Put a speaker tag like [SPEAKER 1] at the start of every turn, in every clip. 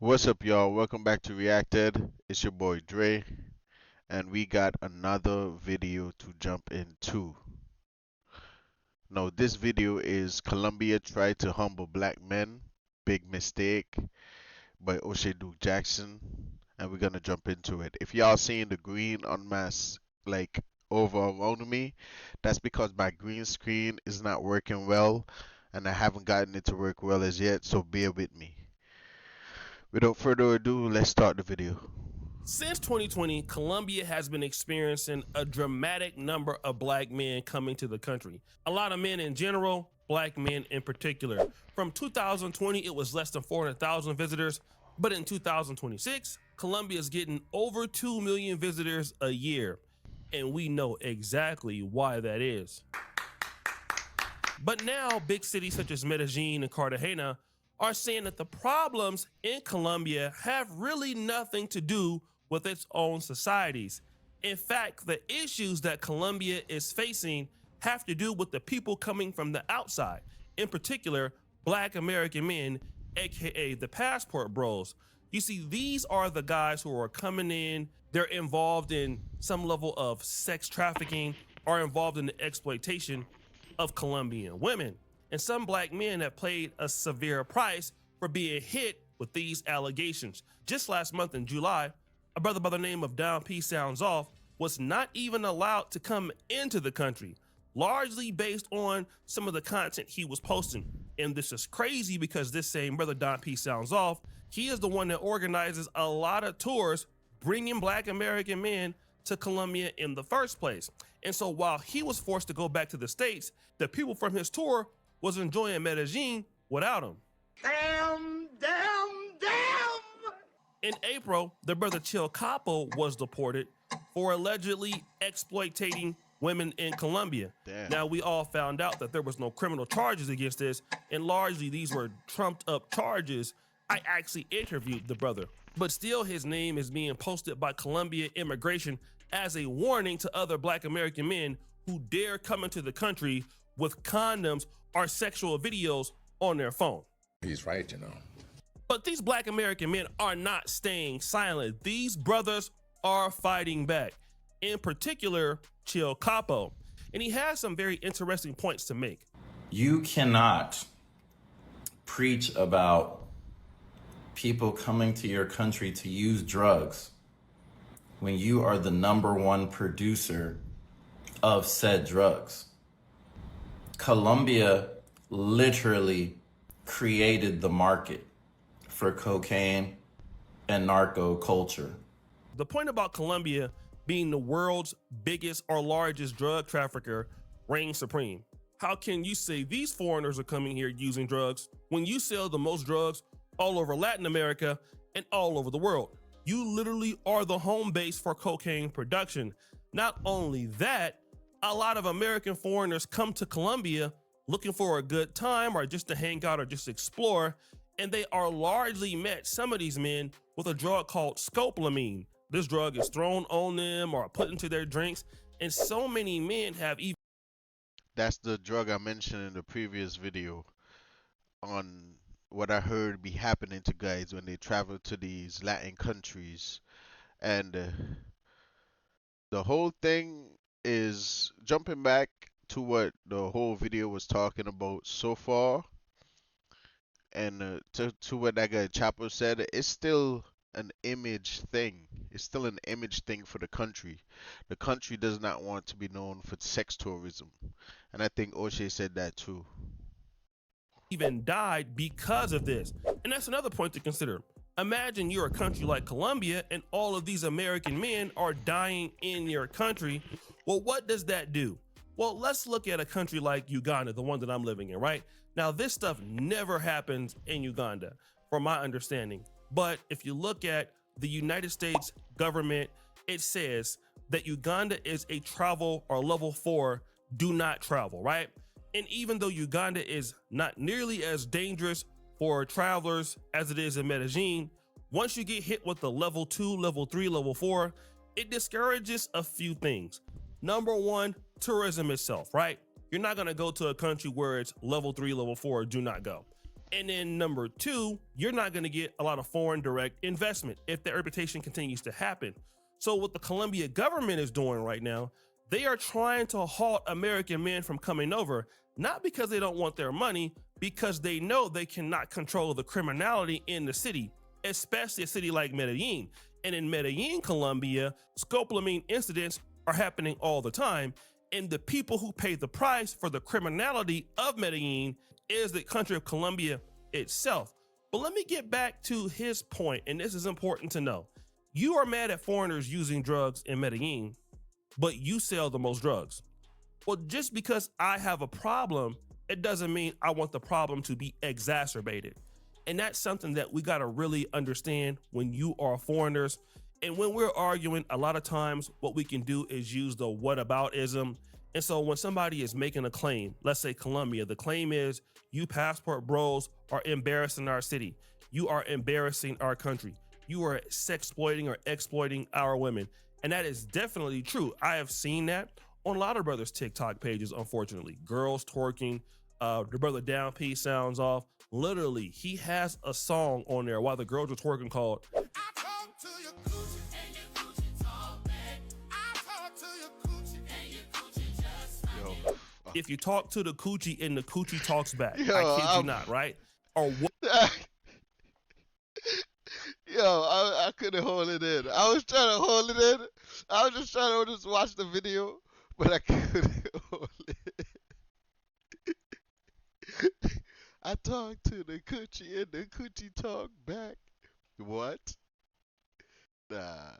[SPEAKER 1] What's up, y'all? Welcome back to Reacted. It's your boy Dre, and we got another video to jump into. Now, this video is Colombia tried to humble black men. Big mistake by Oshay Duke Jackson, and we're gonna jump into it. If y'all seeing the green unmask like over around me, that's because my green screen is not working well, and I haven't gotten it to work well as yet, so bear with me. Without further ado, let's start the video.
[SPEAKER 2] Since 2020, Colombia has been experiencing a dramatic number of black men coming to the country. A lot of men in general, black men in particular. From 2020, it was less than 400,000 visitors, but in 2026, Colombia is getting over 2 million visitors a year, and we know exactly why that is. But now, big cities such as Medellin and Cartagena are saying that the problems in Colombia have really nothing to do with its own societies. In fact, the issues that Colombia is facing have to do with the people coming from the outside, in particular, black American men, aka the passport bros. You see, these are the guys who are coming in, they're involved in some level of sex trafficking, are involved in the exploitation of Colombian women. And some black men have paid a severe price for being hit with these allegations. Just last month in July, a brother by the name of Down P Sounds Off was not even allowed to come into the country, largely based on some of the content he was posting. And this is crazy because this same brother, Don P Sounds Off, he is the one that organizes a lot of tours bringing black American men to Colombia in the first place. And so while he was forced to go back to the States, the people from his tour was enjoying Medellin without him.
[SPEAKER 3] Damn!
[SPEAKER 2] In April, the brother Chill Capo was deported for allegedly exploiting women in Colombia.
[SPEAKER 1] Damn.
[SPEAKER 2] Now, we all found out that there was no criminal charges against this, and largely these were trumped up charges. I actually interviewed the brother, but still his name is being posted by Colombia immigration as a warning to other black American men who dare come into the country with condoms or sexual videos on their phone.
[SPEAKER 3] He's right, you know.
[SPEAKER 2] But these black American men are not staying silent. These brothers are fighting back. In particular, Chill Capo. And he has some very interesting points to make.
[SPEAKER 4] You cannot preach about people coming to your country to use drugs when you are the #1 producer of said drugs. Colombia literally created the market for cocaine and narco culture.
[SPEAKER 2] The point about Colombia being the world's biggest or largest drug trafficker reigns supreme. How can you say these foreigners are coming here using drugs when you sell the most drugs all over Latin America and all over the world? You literally are the home base for cocaine production. Not only that, a lot of American foreigners come to Colombia looking for a good time or just to hang out or just explore, and they are largely met, some of these men, with a drug called scopolamine. This drug is thrown on them or put into their drinks, and so many men have even...
[SPEAKER 1] That's the drug I mentioned in the previous video on what I heard be happening to guys when they travel to these Latin countries. And the whole thing is jumping back to what the whole video was talking about so far. And to what that guy Chapo said, it's still an image thing. It's still an image thing for the country. The country does not want to be known for sex tourism. And I think O'Shea said that too.
[SPEAKER 2] even died because of this. And that's another point to consider. Imagine you're a country like Colombia and all of these American men are dying in your country. Well, what does that do? Well, let's look at a country like Uganda, the one that I'm living in, right? Now, this stuff never happens in Uganda, from my understanding. But if you look at the United States government, it says that Uganda is a travel or level 4 do not travel, right? And even though Uganda is not nearly as dangerous for travelers as it is in Medellin, once you get hit with the level 2, level 3, level 4, it discourages a few things. Number one, tourism itself, right? You're not gonna go to a country where it's level 3, level 4, do not go. And then number two, you're not going to get a lot of foreign direct investment if that reputation continues to happen. So what the Colombia government is doing right now, they are trying to halt American men from coming over, not because they don't want their money, because they know they cannot control the criminality in the city, especially a city like Medellin. And in Medellin, Colombia, scopolamine incidents are happening all the time. And the people who pay the price for the criminality of Medellin is the country of Colombia itself. But let me get back to his point, and this is important to know. You are mad at foreigners using drugs in Medellin, but you sell the most drugs. Well, just because I have a problem, it doesn't mean I want the problem to be exacerbated. And that's something that we gotta really understand when you are foreigners. And when we're arguing, a lot of times what we can do is use the whataboutism. And so when somebody is making a claim, let's say Colombia, the claim is you passport bros are embarrassing our city. You are embarrassing our country. You are sexploiting or exploiting our women. And that is definitely true. I have seen that on a lot of brothers' TikTok pages, unfortunately. Girls twerking, the brother Down P sounds off. Literally, he has a song on there while the girls are twerking called If you talk to the coochie and the coochie talks back.
[SPEAKER 1] Yo,
[SPEAKER 2] I kid you not, right? Or what?
[SPEAKER 1] Yo, I couldn't hold it in. I was trying to hold it in. I was just trying to just watch the video, but I couldn't hold it. I talked to the coochie and the coochie talked back. What? Nah.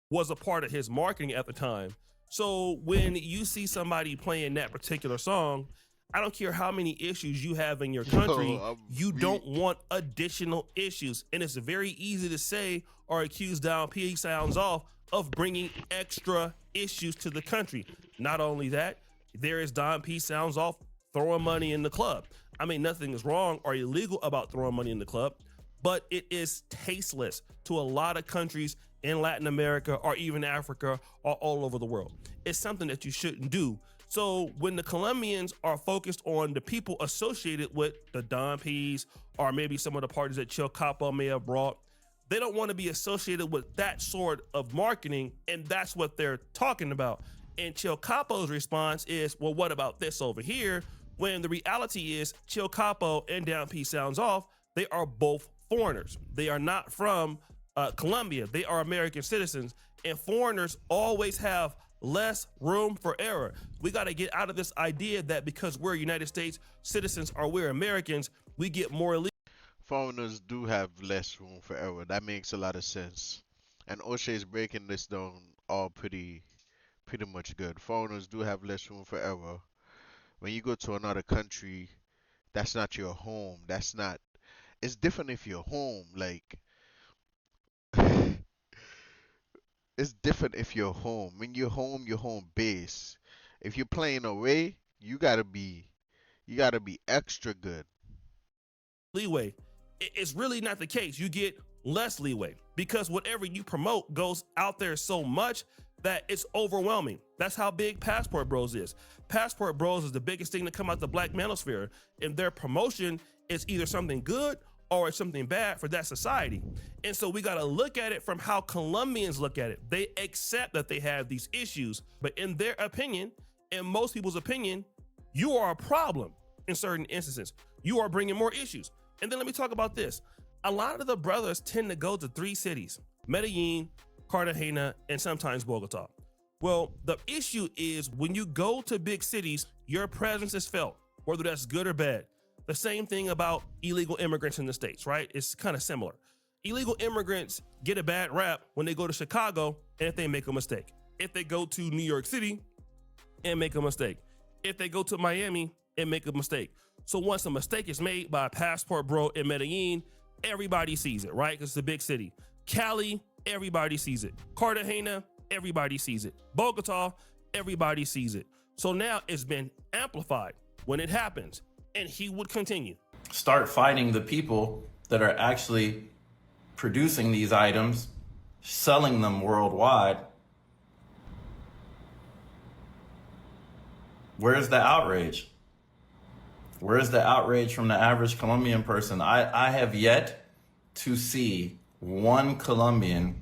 [SPEAKER 2] Was a part of his marketing at the time. So when you see somebody playing that particular song, I don't care how many issues you have in your country, you don't want additional issues. And it's very easy to say or accuse Down P sounds off of bringing extra issues to the country. Not only that, there is Don P sounds off throwing money in the club. I mean, nothing is wrong or illegal about throwing money in the club, but it is tasteless to a lot of countries in Latin America or even Africa or all over the world. It's something that you shouldn't do. So when the Colombians are focused on the people associated with the Don P's or maybe some of the parties that Chill Capo may have brought, they don't want to be associated with that sort of marketing, and that's what they're talking about. And Chill Capo's response is, well, what about this over here? When the reality is Chill Capo and Down P sounds off, they are both foreigners. They are not from Colombia. They are American citizens, and foreigners always have less room for error. We got to get out of this idea that because we're United States citizens or we're Americans, we get more illegal.
[SPEAKER 1] Foreigners do have less room for error. That makes a lot of sense. And O'Shea's breaking this down all pretty much good. Foreigners do have less room for error. When you go to another country, that's not your home. That's not. It's different if you're home. Like, it's different if you're home. When you're home base. If you're playing away, you gotta be extra good.
[SPEAKER 2] Leeway. It's really not the case. You get less leeway because whatever you promote goes out there so much that it's overwhelming. That's how big Passport Bros is. Passport Bros is the biggest thing to come out the black manosphere, and their promotion is either something good or it's something bad for that society. And so we gotta look at it from how Colombians look at it. They accept that they have these issues, but in their opinion, in most people's opinion, you are a problem in certain instances. You are bringing more issues. And then let me talk about this. A lot of the brothers tend to go to 3 cities, Medellin, Cartagena, and sometimes Bogota. Well, the issue is when you go to big cities, your presence is felt, whether that's good or bad. The same thing about illegal immigrants in the States, right? It's kind of similar. Illegal immigrants get a bad rap when they go to Chicago and if they make a mistake. If they go to New York City and make a mistake. If they go to Miami and make a mistake. So once a mistake is made by a passport bro in Medellin, everybody sees it, right? Because it's a big city. Cali, everybody sees it. Cartagena, everybody sees it. Bogota, everybody sees it. So now it's been amplified when it happens, and he would continue.
[SPEAKER 4] Start fighting the people that are actually producing these items, selling them worldwide. Where's the outrage? Where's the outrage from the average Colombian person? I have yet to see one Colombian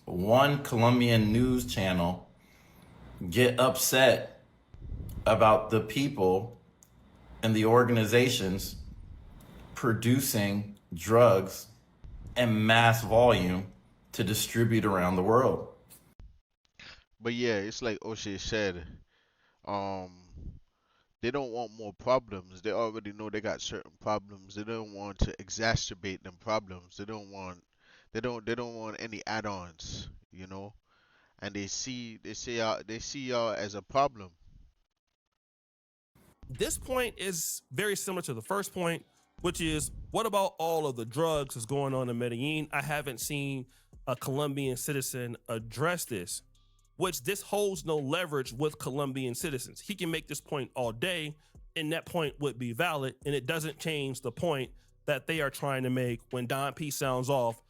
[SPEAKER 4] news channel get upset about the people and the organizations producing drugs in mass volume to distribute around the world.
[SPEAKER 1] But yeah, it's like O'Shea said. Um, they don't want more problems. They already know they got certain problems. They don't want to exacerbate them problems. They don't want any add-ons, you know. And they see y'all as a problem.
[SPEAKER 2] This point is very similar to the first point, which is what about all of the drugs that's going on in Medellin? I haven't seen a Colombian citizen address this, which this holds no leverage with Colombian citizens. He can make this point all day, and that point would be valid, and it doesn't change the point that they are trying to make when Don P sounds off,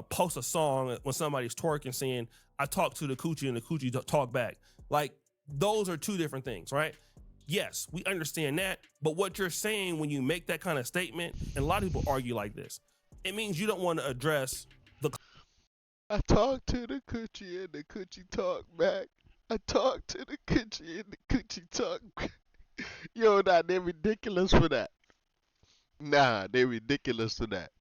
[SPEAKER 2] posts a song when somebody's twerking saying, I talk to the coochie and the coochie talk back. Like, those are two different things, right? Yes, we understand that, but what you're saying when you make that kind of statement, and a lot of people argue like this, it means you don't want to address the
[SPEAKER 1] I talk to the coochie and the coochie talk back. I talk to the coochie and the coochie talk back. Yo, nah, they ridiculous for that. Nah, they ridiculous for that.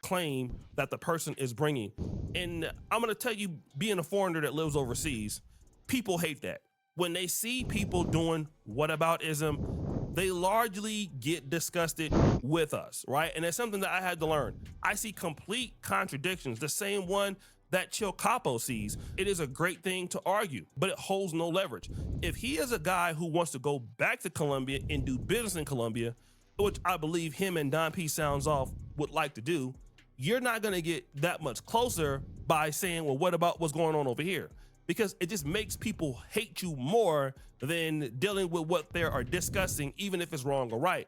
[SPEAKER 2] claim that the person is bringing. And I'm going to tell you, being a foreigner that lives overseas, people hate that. When they see people doing whataboutism, they largely get disgusted with us, right? And it's something that I had to learn. I see complete contradictions, the same one that Chil Capo sees. It is a great thing to argue, but it holds no leverage. If he is a guy who wants to go back to Colombia and do business in Colombia, which I believe him and Don P Sounds Off would like to do, you're not gonna get that much closer by saying, well, what about what's going on over here? Because it just makes people hate you more than dealing with what they are discussing, even if it's wrong or right.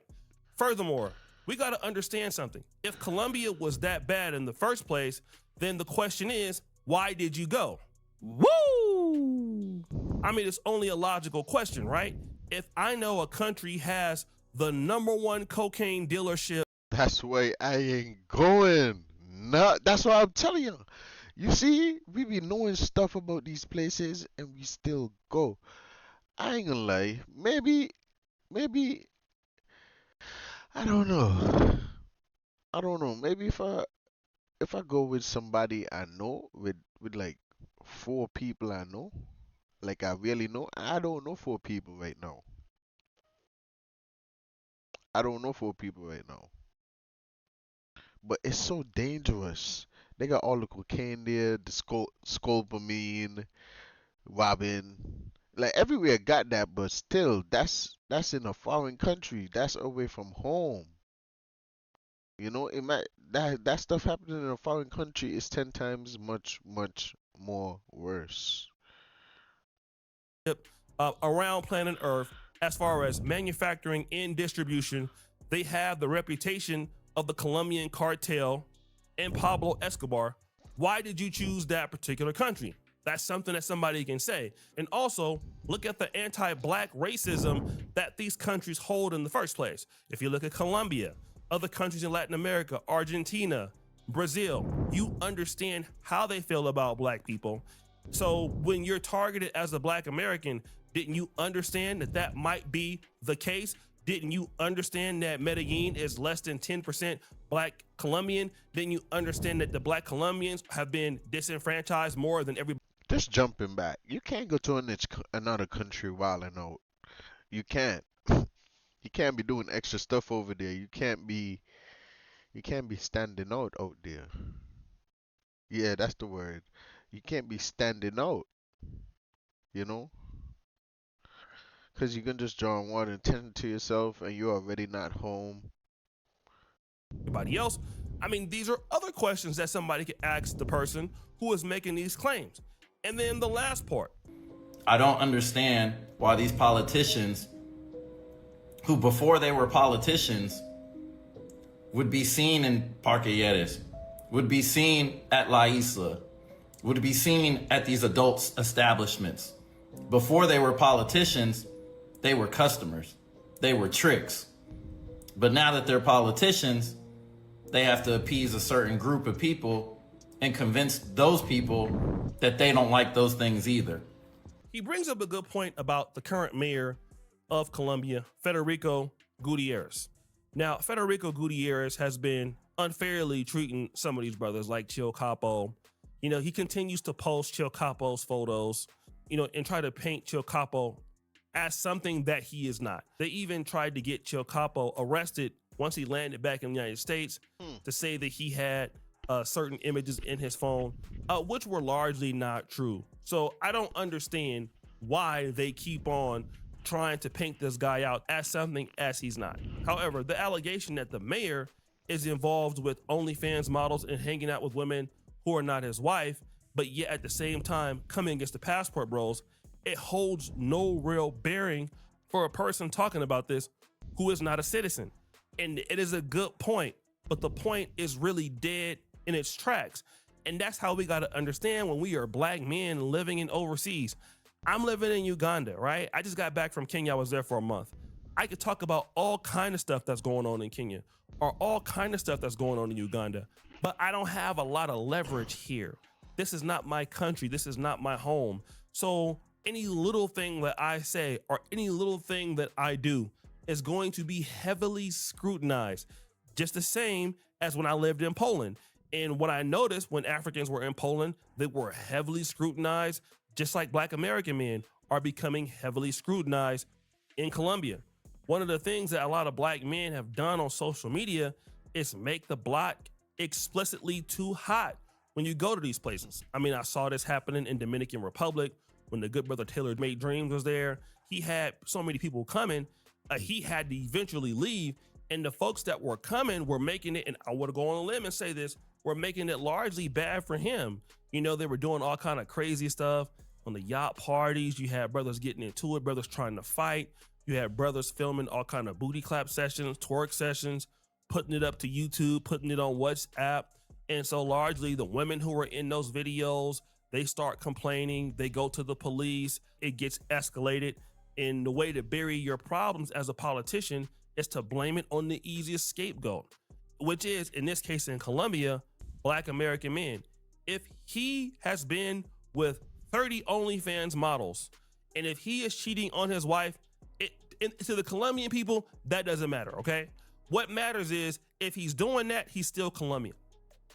[SPEAKER 2] Furthermore, we gotta understand something. If Colombia was that bad in the first place, then the question is, why did you go? Woo! I mean, it's only a logical question, right? If I know a country has the #1 cocaine dealership,
[SPEAKER 1] That's why I ain't going. Not. That's what I'm telling you. You see, we be knowing stuff about these places and we still go. I ain't gonna lie. Maybe, I don't know. I don't know. Maybe if I go with somebody I know, with like 4 people I know, like I really know. I don't know 4 people right now. I don't know 4 people right now. But it's so dangerous. They got all the cocaine there, the scopolamine, robbing. Like everywhere got that, but still, that's in a foreign country. That's away from home. You know, that stuff happening in a foreign country is 10 times much more worse.
[SPEAKER 2] around planet Earth, as far as manufacturing and distribution, they have the reputation of the Colombian cartel and Pablo Escobar. Why did you choose that particular country? That's something that somebody can say. And also, look at the anti-black racism that these countries hold in the first place. If you look at Colombia, other countries in Latin America, Argentina, Brazil, you understand how they feel about black people. So when you're targeted as a black American, didn't you understand that that might be the case? Didn't you understand that Medellin is less than 10% black Colombian? Didn't you understand that the black Colombians have been disenfranchised more than everybody?
[SPEAKER 1] Just jumping back, you can't go to another country wilding out. You can't. You can't be doing extra stuff over there. You can't be standing out there. Yeah, that's the word. You can't be standing out, you know? Because you can just draw on water and tend to yourself and you're already not home.
[SPEAKER 2] Everybody else? I mean, these are other questions that somebody could ask the person who is making these claims. And then the last part.
[SPEAKER 4] I don't understand why these politicians, who before they were politicians, would be seen in Parquilleres, would be seen at La Isla, would be seen at these adult establishments. Before they were politicians, they were customers. they were tricks. But now that they're politicians, they have to appease a certain group of people and convince those people that they don't like those things either.
[SPEAKER 2] He brings up a good point about the current mayor of Colombia, Federico Gutierrez. Now, Federico Gutierrez has been unfairly treating some of these brothers like Chil Capo. You know, he continues to post Chil Capo's photos, you know, and try to paint Chil Capo as something that he is not. They even tried to get Chil Capo arrested once he landed back in the United States to say that he had certain images in his phone, which were largely not true. So I don't understand why they keep on trying to paint this guy out as something as he's not. However, the allegation that the mayor is involved with OnlyFans models and hanging out with women who are not his wife, but yet at the same time coming against the passport bros, it holds no real bearing for a person talking about this who is not a citizen. And it is a good point, but the point is really dead in its tracks. And that's how we got to understand when we are black men living in overseas. I'm living in Uganda, right? I just got back from Kenya. I was there for a month. I could talk about all kind of stuff that's going on in Kenya or all kind of stuff that's going on in Uganda, but I don't have a lot of leverage here. This is not my country. This is not my home. So any little thing that I say or any little thing that I do is going to be heavily scrutinized, just the same as when I lived in Poland. And what I noticed when Africans were in Poland, they were heavily scrutinized, just like Black American men are becoming heavily scrutinized in Colombia. One of the things that a lot of black men have done on social media is make the block explicitly too hot when you go to these places. I mean, I saw this happening in Dominican Republic when the good brother Taylor Made Dreams was there. He had so many people coming, he had to eventually leave. And the folks that were coming were making it, and I would go on a limb and say this, were making it largely bad for him. You know, they were doing all kind of crazy stuff on the yacht parties. You had brothers getting into it, brothers trying to fight. You had brothers filming all kind of booty clap sessions, twerk sessions, putting it up to YouTube, putting it on WhatsApp. And so largely the women who were in those videos, they start complaining, they go to the police, it gets escalated. And the way to bury your problems as a politician is to blame it on the easiest scapegoat, which is, in this case in Colombia, Black American men. If he has been with 30 OnlyFans models, and if he is cheating on his wife, to the Colombian people, that doesn't matter, okay? What matters is, if he's doing that, he's still Colombian.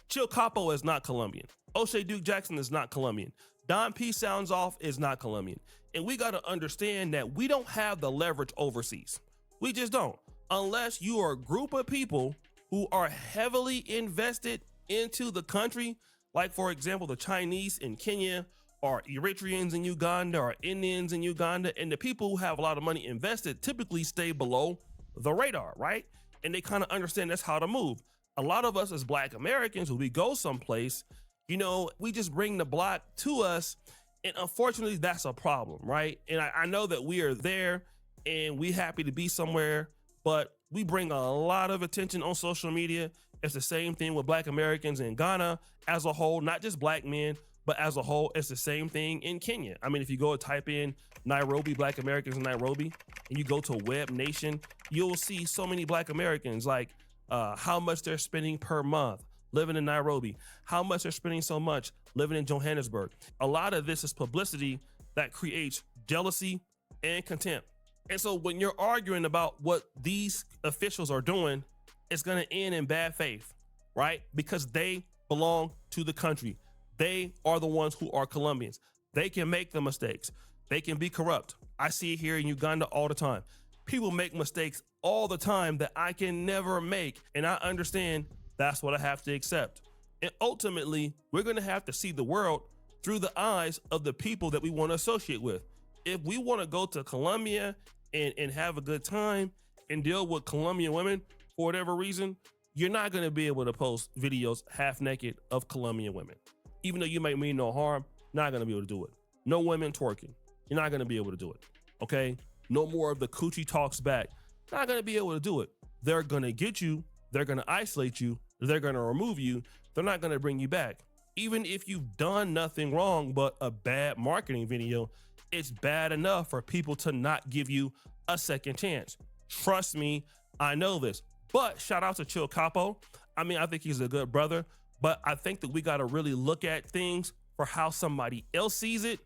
[SPEAKER 2] Chil Capo is not Colombian. Oshay Duke Jackson is not Colombian. Don P. Sounds Off is not Colombian. And we gotta understand that we don't have the leverage overseas. We just don't. Unless you are a group of people who are heavily invested into the country, like for example, the Chinese in Kenya, or Eritreans in Uganda, or Indians in Uganda, and the people who have a lot of money invested typically stay below the radar, right? And they kind of understand that's how to move. A lot of us as Black Americans, when we go someplace, you know, we just bring the block to us, and unfortunately that's a problem, right? And I know that we are there and we happy to be somewhere, but we bring a lot of attention on social media. It's the same thing with Black Americans in Ghana as a whole, not just black men, but as a whole, it's the same thing in Kenya. I mean, if you go type in Nairobi, Black Americans in Nairobi, and you go to Web Nation, you'll see so many Black Americans, like how much they're spending per month living in Nairobi, how much they're spending so much living in Johannesburg. A lot of this is publicity that creates jealousy and contempt. And so when you're arguing about what these officials are doing, it's going to end in bad faith, right? Because they belong to the country. They are the ones who are Colombians. They can make the mistakes. They can be corrupt. I see it here in Uganda all the time. People make mistakes all the time that I can never make. And I understand that's what I have to accept. And ultimately, we're going to have to see the world through the eyes of the people that we want to associate with. If we want to go to Colombia and have a good time and deal with Colombian women for whatever reason, you're not going to be able to post videos half naked of Colombian women. Even though you might mean no harm, not going to be able to do it. No women twerking. You're not going to be able to do it. Okay? No more of the coochie talks back. Not going to be able to do it. They're going to get you. They're going to isolate you. They're going to remove you. They're not going to bring you back. Even if you've done nothing wrong but a bad marketing video, it's bad enough for people to not give you a second chance. Trust me, I know this. But shout out to Chill Capo. I mean, I think he's a good brother, but I think that we got to really look at things for how somebody else sees it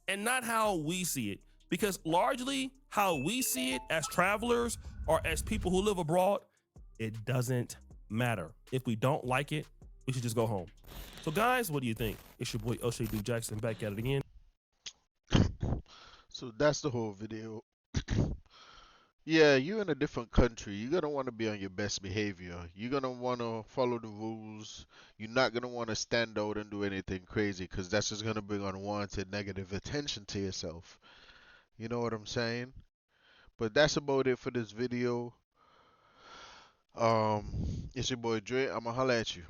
[SPEAKER 2] and not how we see it. Because largely, how we see it as travelers or as people who live abroad, it doesn't matter. If we don't like it, we should just go home. So, guys, what do you think? It's your boy Oshay Duke Jackson back at it again.
[SPEAKER 1] So that's the whole video. Yeah, you're in a different country. You're gonna want to be on your best behavior. You're gonna want to follow the rules. You're not gonna want to stand out and do anything crazy because that's just gonna bring unwanted negative attention to yourself. You know what I'm saying? But that's about it for this video. It's your boy Dre. I'ma holla at you.